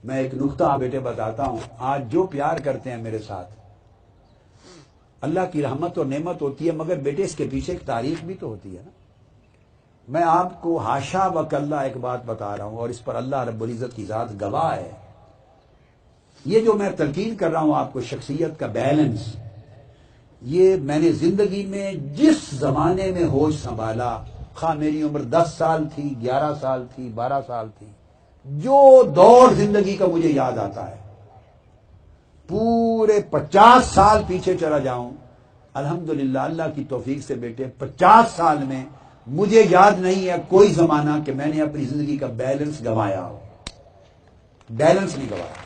میں ایک نقطہ بیٹے بتاتا ہوں. آج جو پیار کرتے ہیں میرے ساتھ اللہ کی رحمت اور نعمت ہوتی ہے، مگر بیٹے اس کے پیچھے ایک تاریخ بھی تو ہوتی ہے نا. میں آپ کو حاشا وکلا ایک بات بتا رہا ہوں، اور اس پر اللہ رب العزت کی ذات گواہ ہے. یہ جو میں تلقین کر رہا ہوں آپ کو شخصیت کا بیلنس، یہ میں نے زندگی میں جس زمانے میں ہوش سنبھالا، خواہ میری عمر 10 سال تھی، 11 سال تھی، 12 سال تھی، جو دور زندگی کا مجھے یاد آتا ہے، پورے 50 سال پیچھے چلا جاؤں، الحمدللہ اللہ کی توفیق سے بیٹے 50 سال میں مجھے یاد نہیں ہے کوئی زمانہ کہ میں نے اپنی زندگی کا بیلنس گنوایا ہو. بیلنس نہیں گنوایا.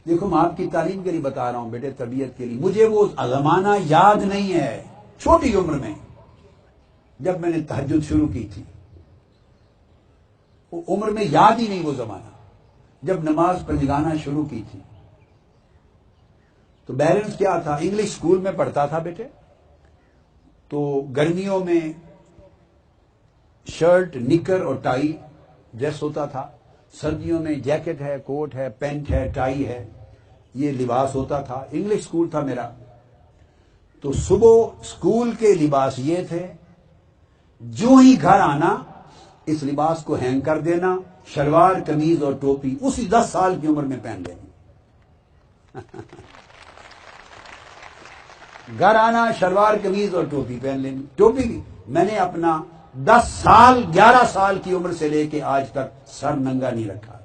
دیکھو میں آپ کی تعلیم کے لیے بتا رہا ہوں بیٹے، تربیت کے لیے. مجھے وہ زمانہ یاد نہیں ہے چھوٹی عمر میں جب میں نے تہجد شروع کی تھی. وہ عمر میں یاد ہی نہیں وہ زمانہ جب نماز پر جگانا شروع کی تھی. تو بیلنس کیا تھا؟ انگلش اسکول میں پڑھتا تھا بیٹے، تو گرمیوں میں شرٹ نکر اور ٹائی ڈریس ہوتا تھا، سردیوں میں جیکٹ ہے، کوٹ ہے، پینٹ ہے، ٹائی ہے، یہ لباس ہوتا تھا. انگلش اسکول تھا میرا. تو صبح اسکول کے لباس یہ تھے، جو ہی گھر آنا اس لباس کو ہینگ کر دینا، شلوار قمیض اور ٹوپی اسی 10 سال کی عمر میں پہن لینی. گھر آنا، شلوار قمیض اور ٹوپی پہن لینی. ٹوپی بھی میں نے اپنا 10 سال 11 سال کی عمر سے لے کے آج تک سر ننگا نہیں رکھا.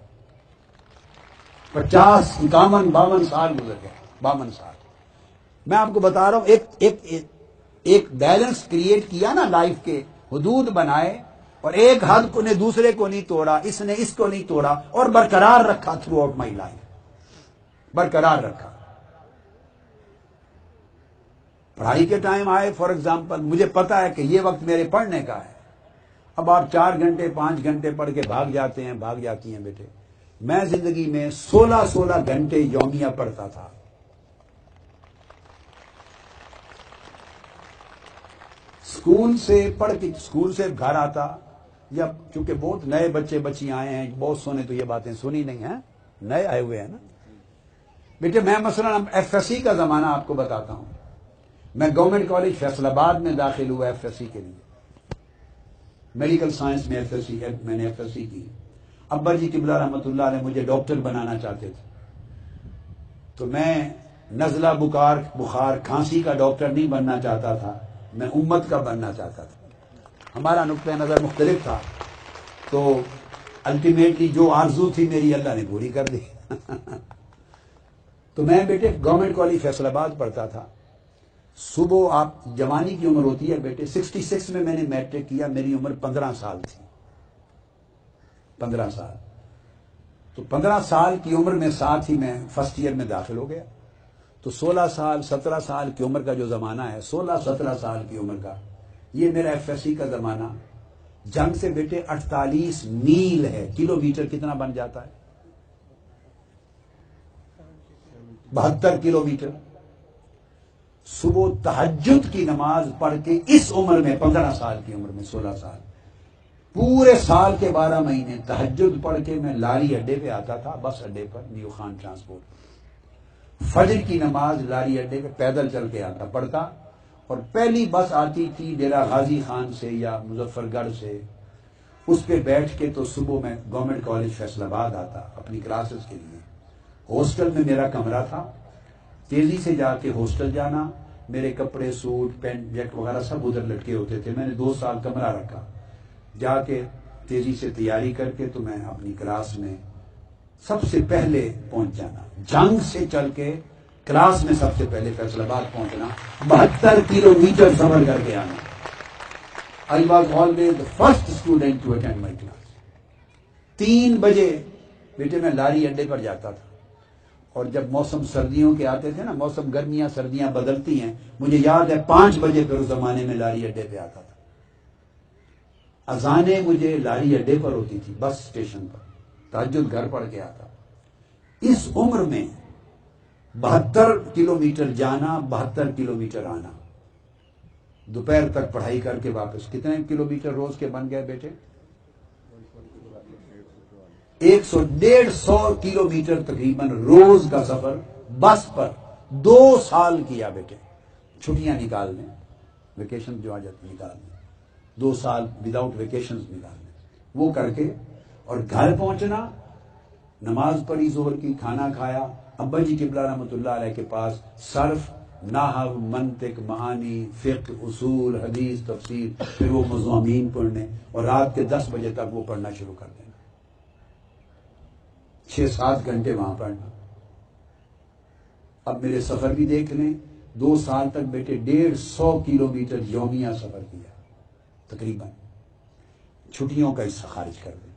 50 51 52 سال گزر گئے. 52 سال میں آپ کو بتا رہا ہوں. ایک بیلنس کریٹ کیا نا لائف کے، حدود بنائے، اور ایک حد کو نے دوسرے کو نہیں توڑا، اس نے اس کو نہیں توڑا، اور برقرار رکھا تھرو آؤٹ مائی لائف. برقرار رکھا. پڑھائی کے ٹائم آئے، فار ایگزامپل مجھے پتا ہے کہ یہ وقت میرے پڑھنے کا ہے. اب آپ 4 گھنٹے 5 گھنٹے پڑھ کے بھاگ جاتے ہیں، بھاگ جاتی ہیں بیٹے. میں زندگی میں 16 گھنٹے یومیہ پڑھتا تھا. اسکول سے پڑھ کے اسکول سے گھر آتا، یا چونکہ بہت نئے بچے بچی آئے ہیں، بہت سونے تو یہ باتیں سنی نہیں ہیں، نئے آئے ہوئے ہیں نا بیٹے. میں مثلا ایف ایس سی کا زمانہ آپ کو بتاتا ہوں. میں گورنمنٹ کالج فیصل آباد میں داخل ہوا ایف ایس سی کے لیے، میڈیکل سائنس میں میں نے ایف ایس سی کی. ابا جی قبلہ رحمۃ اللہ علیہ مجھے ڈاکٹر بنانا چاہتے تھے، تو میں نزلہ بخار کھانسی کا ڈاکٹر نہیں بننا چاہتا تھا، میں امت کا بننا چاہتا تھا. ہمارا نقطہ نظر مختلف تھا. تو الٹیمیٹلی جو آرزو تھی میری اللہ نے پوری کر دی. تو میں بیٹے گورنمنٹ کالج فیصل آباد پڑھتا تھا. صبح آپ جوانی کی عمر ہوتی ہے بیٹے. 66 میں نے میٹرک کیا، میری عمر 15 سال تھی. 15 سال. تو 15 سال کی عمر میں ساتھ ہی میں فرسٹ ایئر میں داخل ہو گیا. تو 16 سال 17 سال کی عمر کا جو زمانہ ہے، 16 17 سال کی عمر کا، یہ میرا ایف ایس سی کا زمانہ. جنگ سے بیٹے 48 میل ہے. کلومیٹر کتنا بن جاتا ہے؟ 72 کلومیٹر. صبح تہجد کی نماز پڑھ کے اس عمر میں 15 سال کی عمر میں 16 سال پورے سال کے 12 مہینے تہجد پڑھ کے میں لاری اڈے پہ آتا تھا، بس اڈے پر، نیو خان ٹرانسپورٹ. فجر کی نماز لاری اڈے پہ پیدل چل کے آتا، پڑھتا، اور پہلی بس آتی تھی ڈیرہ غازی خان سے یا مظفر گڑھ سے، اس پہ بیٹھ کے تو صبح میں گورنمنٹ کالج فیصل آباد آتا اپنی کلاسز کے لیے. ہاسٹل میں میرا کمرہ تھا، تیزی سے جا کے ہاسٹل جانا. میرے کپڑے سوٹ پینٹ جیکٹ وغیرہ سب ادھر لٹکے ہوتے تھے. میں نے 2 سال کمرہ رکھا. جا کے تیزی سے تیاری کر کے تو میں اپنی کلاس میں سب سے پہلے پہنچ جانا. جنگ سے چل کے کلاس میں سب سے پہلے فیصل آباد پہنچنا، 72 کلومیٹر سفر کر کے آنا. I was always the first student to attend my class. 3 بجے بیٹے میں لاری اڈے پر جاتا تھا. اور جب موسم سردیوں کے آتے تھے نا، موسم گرمیاں سردیاں بدلتی ہیں، مجھے یاد ہے 5 بجے پھر اس زمانے میں لاری اڈے پہ آتا تھا. اذانیں مجھے لاری اڈے پر ہوتی تھی، بس اسٹیشن پر. تہجد گھر پڑھ کے آتا. اس عمر میں 72 کلومیٹر جانا، 72 کلومیٹر آنا. دوپہر تک پڑھائی کر کے واپس. کتنے کلومیٹر روز کے بن گئے بیٹے؟ 150 کلومیٹر تقریباً روز کا سفر بس پر 2 سال کیا بیٹے. چھٹیاں نکالنے، ویکیشن جو آ جاتی نکالنے، 2 سال وداؤٹ ویکیشن نکالنے، وہ کر کے اور گھر پہنچنا، نماز پڑھی ظہر کی، کھانا کھایا، ابا جی قبلہ رحمۃ اللہ علیہ کے پاس صرف، نحو، منطق، معانی، فقہ، اصول، حدیث، تفسیر، پھر وہ مضامین پڑھنے، اور رات کے 10 بجے تک وہ پڑھنا شروع کر دینا. 6-7 گھنٹے وہاں پڑھنا. اب میرے سفر بھی دیکھ لیں، 2 سال تک بیٹے 150 کلومیٹر یومیہ سفر کیا تقریباً. چھٹیوں کا حصہ خارج کر دیں،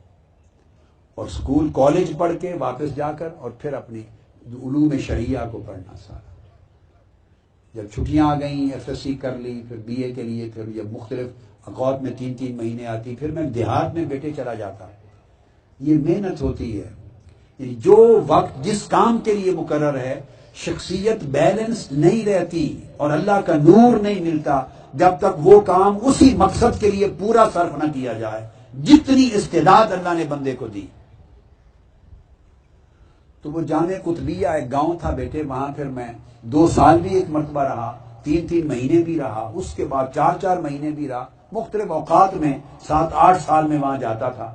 اور اسکول کالج پڑھ کے واپس جا کر اور پھر اپنی علوم شریعہ کو پڑھنا سارا. جب چھٹیاں آ گئیں، FSC کر لی، پھر BA کے لیے، پھر جب مختلف اوقات میں 3 مہینے آتی، پھر میں دیہات میں بیٹے چلا جاتا. یہ محنت ہوتی ہے. جو وقت جس کام کے لیے مقرر ہے، شخصیت بیلنس نہیں رہتی اور اللہ کا نور نہیں ملتا جب تک وہ کام اسی مقصد کے لیے پورا صرف نہ کیا جائے جتنی استعداد اللہ نے بندے کو دی. تو وہ جامع قطبیہ ایک گاؤں تھا بیٹے، وہاں پھر میں 2 سال بھی ایک مرتبہ رہا، 3 مہینے بھی رہا، اس کے بعد 4 مہینے بھی رہا، مختلف اوقات میں 7-8 سال میں وہاں جاتا تھا.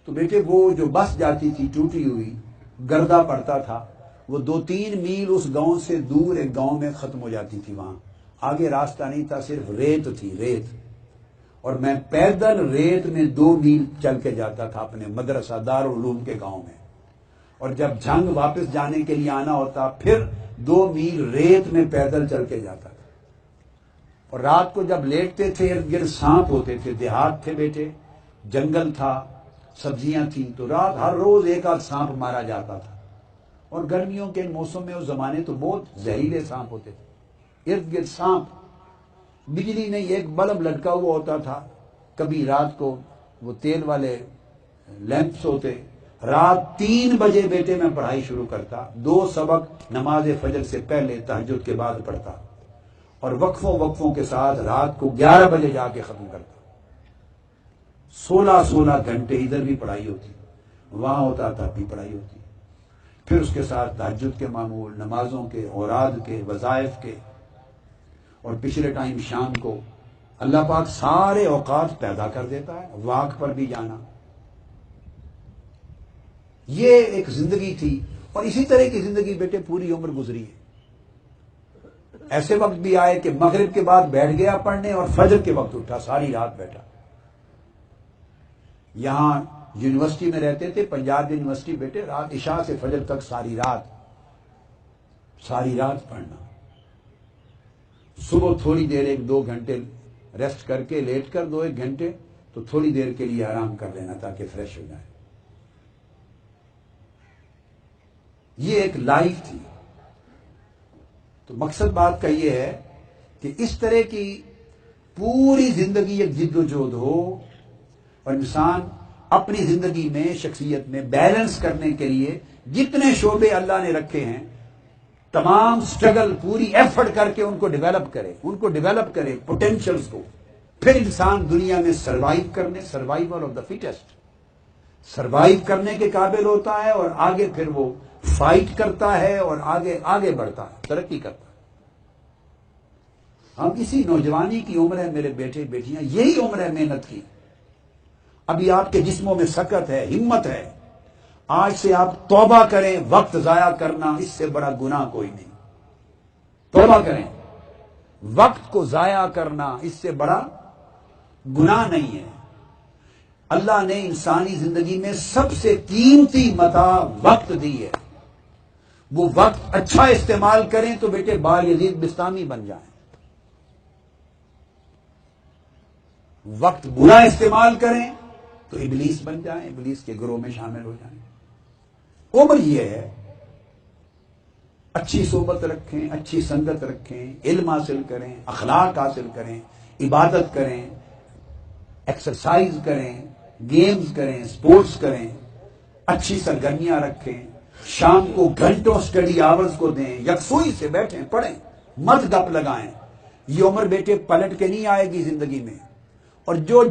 تو بیٹے وہ جو بس جاتی تھی ٹوٹی ہوئی، گردہ پڑتا تھا، وہ 2-3 میل اس گاؤں سے دور ایک گاؤں میں ختم ہو جاتی تھی. وہاں آگے راستہ نہیں تھا، صرف ریت تھی، ریت. اور میں پیدل ریت میں 2 میل چل کے جاتا تھا اپنے مدرسہ دارالعلوم کے گاؤں میں. اور جب جنگ واپس جانے کے لیے آنا ہوتا، پھر 2 میل ریت میں پیدل چل کے جاتا تھا. اور رات کو جب لیٹتے تھے، ارد گرد سانپ ہوتے تھے، دیہات تھے بیٹے، جنگل تھا، سبزیاں تھیں، تو رات ہر روز 1-8 سانپ مارا جاتا تھا. اور گرمیوں کے موسم میں اس زمانے تو بہت زہریلے سانپ ہوتے تھے، ارد گرد سانپ. بجلی نہیں، ایک بلب لٹکا ہوا ہوتا تھا. کبھی رات کو وہ تیل والے لیمپس ہوتے. رات 3 بجے بیٹے میں پڑھائی شروع کرتا، 2 سبق نماز فجر سے پہلے تہجد کے بعد پڑھتا، اور وقفوں کے ساتھ رات کو 11 بجے جا کے ختم کرتا. 16 گھنٹے ادھر بھی پڑھائی ہوتی، وہاں ہوتا تب بھی پڑھائی ہوتی. پھر اس کے ساتھ تہجد کے معمول، نمازوں کے، اوراد کے، وظائف کے. اور پچھلے ٹائم شام کو اللہ پاک سارے اوقات پیدا کر دیتا ہے، واک پر بھی جانا. یہ ایک زندگی تھی، اور اسی طرح کی زندگی بیٹے پوری عمر گزری ہے. ایسے وقت بھی آئے کہ مغرب کے بعد بیٹھ گیا پڑھنے، اور فجر کے وقت اٹھا، ساری رات بیٹھا. یہاں یونیورسٹی میں رہتے تھے، پنجاب یونیورسٹی بیٹے، رات عشاء سے فجر تک ساری رات پڑھنا. صبح تھوڑی دیر 1-2 گھنٹے ریسٹ کر کے لیٹ کر 2-1 گھنٹے، تو تھوڑی دیر کے لیے آرام کر لینا تاکہ فریش ہو جائے. یہ ایک لائف تھی. تو مقصد بات کا یہ ہے کہ اس طرح کی پوری زندگی ایک جد و جہد ہو، اور انسان اپنی زندگی میں، شخصیت میں بیلنس کرنے کے لیے جتنے شعبے اللہ نے رکھے ہیں، تمام سٹرگل، پوری ایفرٹ کر کے ان کو ڈیولپ کرے پوٹینشلز کو. پھر انسان دنیا میں survival of the fittest, survive کرنے کے قابل ہوتا ہے، اور آگے پھر وہ فائٹ کرتا ہے اور آگے بڑھتا ہے، ترقی کرتا ہے. ہم اسی نوجوانی کی عمر ہے میرے بیٹے بیٹیاں، یہی عمر ہے محنت کی. ابھی آپ کے جسموں میں سکت ہے، ہمت ہے. آج سے آپ توبہ کریں، وقت ضائع کرنا اس سے بڑا گناہ کوئی نہیں. توبہ کریں، وقت کو ضائع کرنا اس سے بڑا گناہ نہیں ہے. اللہ نے انسانی زندگی میں سب سے قیمتی متاع وقت دی ہے. وہ وقت اچھا استعمال کریں تو بیٹے بایزید بستامی بن جائیں. وقت برا استعمال کریں تو ابلیس بن جائیں، ابلیس کے گروہ میں شامل ہو جائیں. عمر یہ ہے، اچھی صحبت رکھیں، اچھی سنگت رکھیں، علم حاصل کریں، اخلاق حاصل کریں، عبادت کریں، ایکسرسائز کریں، گیمز کریں، سپورٹس کریں، اچھی سرگرمیاں رکھیں. شام کو گھنٹوں سٹڈی آورز کو دیں، یکسوئی سے بیٹھیں، پڑھیں، مت گپ لگائیں. یہ عمر بیٹے پلٹ کے نہیں آئے گی زندگی میں، اور جو